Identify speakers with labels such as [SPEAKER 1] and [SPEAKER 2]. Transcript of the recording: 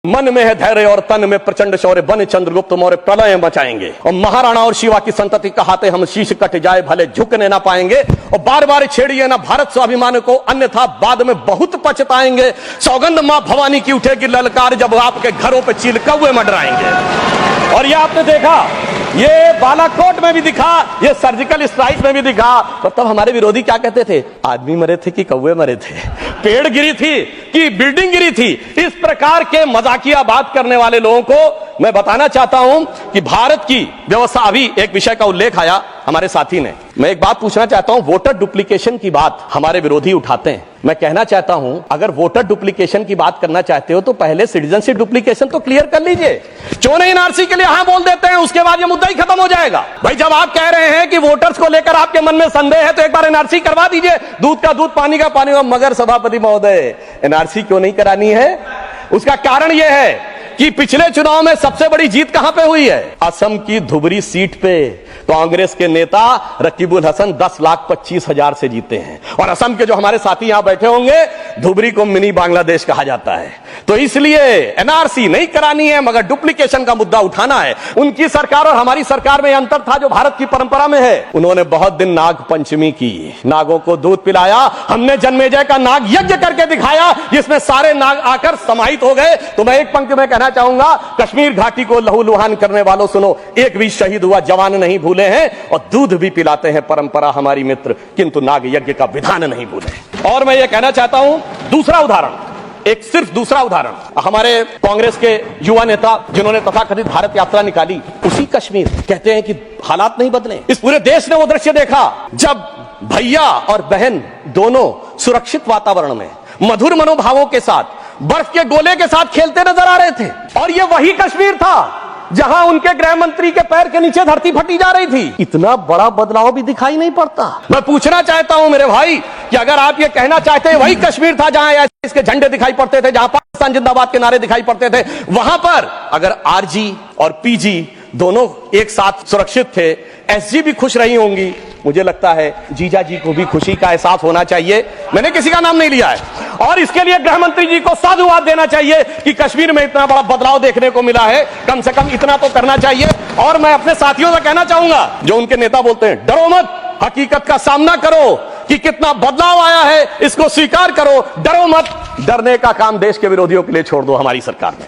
[SPEAKER 1] मन में है धैर्य और तन में प्रचंड शौर्य, बन चंद्रगुप्त मौर्य प्रलय मचाएंगे और महाराणा और शिवा की संतति कहाते हम शीश कट जाए भले झुकने ना पाएंगे। और बार बार छेड़िए ना भारत स्वाभिमान को, अन्यथा बाद में बहुत पछताएंगे। सौगंध मां भवानी की उठेगी ललकार, जब आपके घरों पे चील कौवे मंडराएंगे। और ये आपने देखा, ये बालाकोट में भी दिखा, ये सर्जिकल स्ट्राइक में भी दिखा। तो तब हमारे विरोधी क्या कहते थे? आदमी मरे थे कि कौवे मरे थे, पेड़ गिरी थी कि बिल्डिंग गिरी थी। इस प्रकार के मजाकिया बात करने वाले लोगों को मैं बताना चाहता हूं कि भारत की व्यवस्था, अभी एक विषय का उल्लेख आया हमारे साथी ने, मैं एक बात पूछना चाहता हूं। वोटर डुप्लीकेशन की बात हमारे विरोधी उठाते हैं। मैं कहना चाहता हूं, अगर वोटर डुप्लीकेशन की बात करना चाहते हो तो पहले सिटीजनशिप डुप्लीकेशन तो क्लियर कर लीजिए। क्यों नहीं एनआरसी के लिए हां बोल देते हैं, उसके बाद ये मुद्दा ही खत्म हो जाएगा। भाई जब आप कह रहे हैं कि वोटर्स को लेकर आपके मन में संदेह है तो एक बार एनआरसी करवा दीजिए। दूध का दूध, पानी का पानी। मगर सभापति महोदय, एनआरसी क्यों नहीं करानी है? उसका कारण यह है कि पिछले चुनाव में सबसे बड़ी जीत कहां पे हुई है? असम की धुबरी सीट पे कांग्रेस के नेता रकीबुल हसन 10,25,000 से जीते हैं। और असम के जो हमारे साथी यहां बैठे होंगे, धुबरी को मिनी बांग्लादेश कहा जाता है। तो इसलिए एनआरसी नहीं करानी है, मगर डुप्लीकेशन का मुद्दा उठाना है। उनकी सरकार और हमारी सरकार में अंतर था जो भारत की परंपरा में है। उन्होंने बहुत दिन नाग पंचमी की, नागों को दूध पिलाया। हमने जन्मेजय का नाग यज्ञ करके दिखाया, जिसमें सारे नाग आकर समाहित हो गए। तो मैं एक पंक्ति में कहना चाहूंगा, कश्मीर घाटी को लहूलुहान करने वालों सुनो, एक भी शहीद हुआ जवान नहीं भूले हैं, और दूध भी पिलाते हैं परंपरा हमारी मित्र, किंतु नाग यज्ञ का विधान नहीं भूले। और मैं ये कहना चाहता हूं, दूसरा उदाहरण, एक सिर्फ दूसरा उदाहरण, हमारे कांग्रेस के युवा नेता जिन्होंने तथाकथित भारत यात्रा निकाली, उसी कश्मीर, कहते हैं कि हालात नहीं बदले। इस पूरे देश ने वो दृश्य देखा जब भैया और बहन दोनों सुरक्षित वातावरण में मधुर मनोभावों के साथ बर्फ के गोले के साथ खेलते नजर आ रहे थे। और ये वही कश्मीर था जहां उनके गृह मंत्री के पैर के नीचे धरती फटी जा रही थी। इतना बड़ा बदलाव भी दिखाई नहीं पड़ता। मैं पूछना चाहता हूं मेरे भाई कि अगर आप ये कहना चाहते हैं वही कश्मीर था जहां इसके झंडे दिखाई पड़ते थे, जहां पाकिस्तान जिंदाबाद के नारे दिखाई पड़ते थे, वहां पर अगर आरजी और पीजी दोनों एक साथ सुरक्षित थे, एसजी भी खुश रही होंगी, मुझे लगता है जीजा जी को भी खुशी का एहसास होना चाहिए। मैंने किसी का नाम नहीं लिया है। और इसके लिए गृह मंत्री जी को साधुवाद देना चाहिए कि कश्मीर में इतना बड़ा बदलाव देखने को मिला है। कम से कम इतना तो करना चाहिए। और मैं अपने साथियों से कहना चाहूंगा, जो उनके नेता बोलते हैं डरो मत, हकीकत का सामना करो कि कितना बदलाव आया है, इसको स्वीकार करो, डरो मत। डरने का काम देश के विरोधियों के लिए छोड़ दो हमारी सरकार में।